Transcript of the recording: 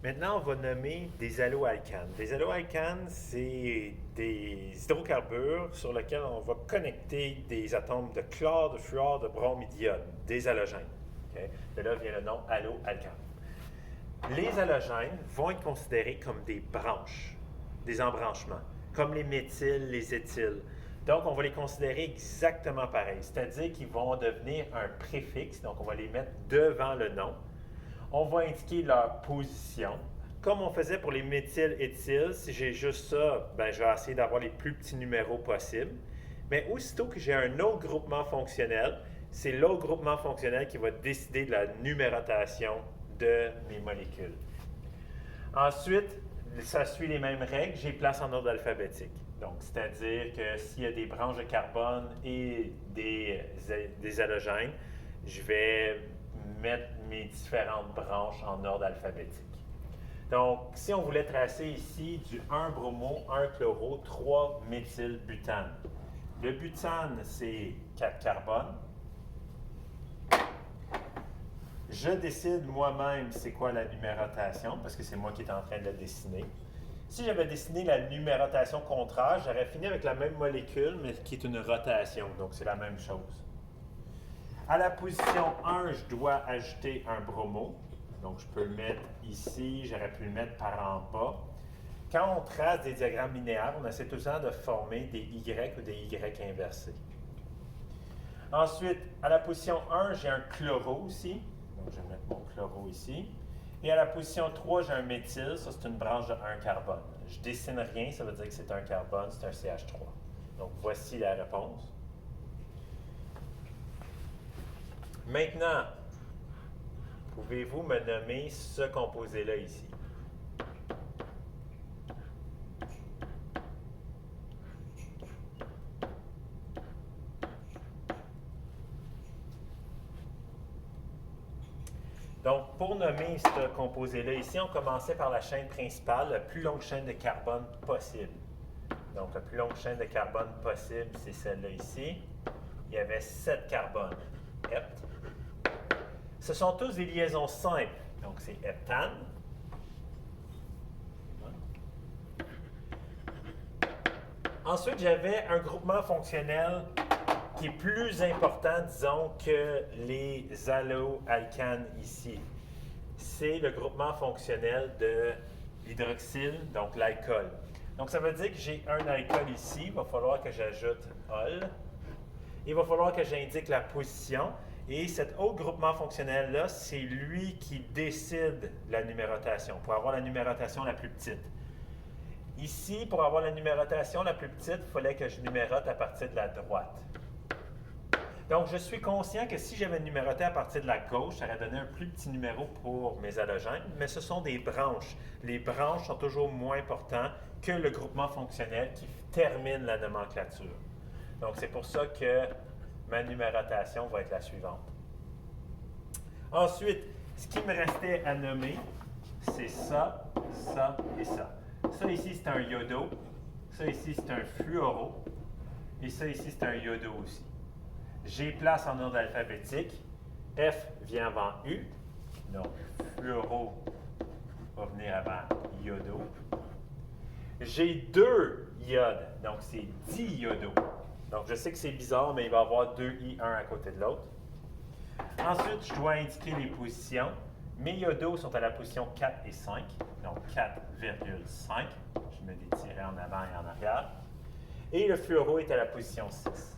Maintenant, on va nommer des haloalcanes. Des haloalcanes, c'est des hydrocarbures sur lesquels on va connecter des atomes de chlore, de fluor, de brome et d'iode, des halogènes. Okay? De là vient le nom haloalcane. Les halogènes vont être considérés comme des branches, des embranchements, comme les méthyles, les éthyles. Donc, on va les considérer exactement pareil, c'est-à-dire qu'ils vont devenir un préfixe, donc on va les mettre devant le nom. On va indiquer leur position. Comme on faisait pour les méthyl-éthyl, si j'ai juste ça, ben, je vais essayer d'avoir les plus petits numéros possibles. Mais aussitôt que j'ai un autre groupement fonctionnel, c'est l'autre groupement fonctionnel qui va décider de la numérotation de mes molécules. Ensuite, ça suit les mêmes règles, j'ai place en ordre alphabétique. Donc, c'est-à-dire que s'il y a des branches de carbone et des halogènes, je vais mettre mes différentes branches en ordre alphabétique. Donc, si on voulait tracer ici du 1 bromo, 1 chloro, 3 méthylbutane. Le butane, c'est 4 carbones. Je décide moi-même c'est quoi la numérotation, parce que c'est moi qui est en train de la dessiner. Si j'avais dessiné la numérotation contraire, j'aurais fini avec la même molécule, mais qui est une rotation, donc c'est la même chose. À la position 1, je dois ajouter un bromo. Donc, je peux le mettre ici, j'aurais pu le mettre par en bas. Quand on trace des diagrammes linéaires, on essaie tout le temps de former des Y ou des Y inversés. Ensuite, à la position 1, j'ai un chloro ici. Donc, je vais mettre mon chloro ici. Et à la position 3, j'ai un méthyle. Ça, c'est une branche de 1 carbone. Je ne dessine rien, ça veut dire que c'est un carbone, c'est un CH3. Donc, voici la réponse. Maintenant, pouvez-vous me nommer ce composé-là ici? Donc, pour nommer ce composé-là ici, on commençait par la chaîne principale, la plus longue chaîne de carbone possible. Donc, la plus longue chaîne de carbone possible, c'est celle-là ici. Il y avait 7 carbones. Hept. Ce sont tous des liaisons simples. Donc, c'est heptane. Ensuite, j'avais un groupement fonctionnel qui est plus important, disons, que les haloalcanes ici. C'est le groupement fonctionnel de l'hydroxyle, donc l'alcool. Donc, ça veut dire que j'ai un alcool ici. Il va falloir que j'ajoute ol. Il va falloir que j'indique la position. Et cet autre groupement fonctionnel-là, c'est lui qui décide la numérotation, pour avoir la numérotation la plus petite. Ici, pour avoir la numérotation la plus petite, il fallait que je numérote à partir de la droite. Donc, je suis conscient que si j'avais numéroté à partir de la gauche, ça aurait donné un plus petit numéro pour mes halogènes, mais ce sont des branches. Les branches sont toujours moins importantes que le groupement fonctionnel qui termine la nomenclature. Donc, c'est pour ça que ma numérotation va être la suivante. Ensuite, ce qui me restait à nommer, c'est ça, ça et ça. Ça ici, c'est un iodo. Ça ici, c'est un fluoro. Et ça ici, c'est un iodo aussi. J'ai place en ordre alphabétique. F vient avant U. Donc, fluoro va venir avant iodo. J'ai 2 iodes. Donc, c'est diiodo. Donc, je sais que c'est bizarre, mais il va y avoir 2 I, un à côté de l'autre. Ensuite, je dois indiquer les positions. Mes iodos sont à la position 4 et 5. Donc, 4,5. Je me les tirer en avant et en arrière. Et le fluoro est à la position 6.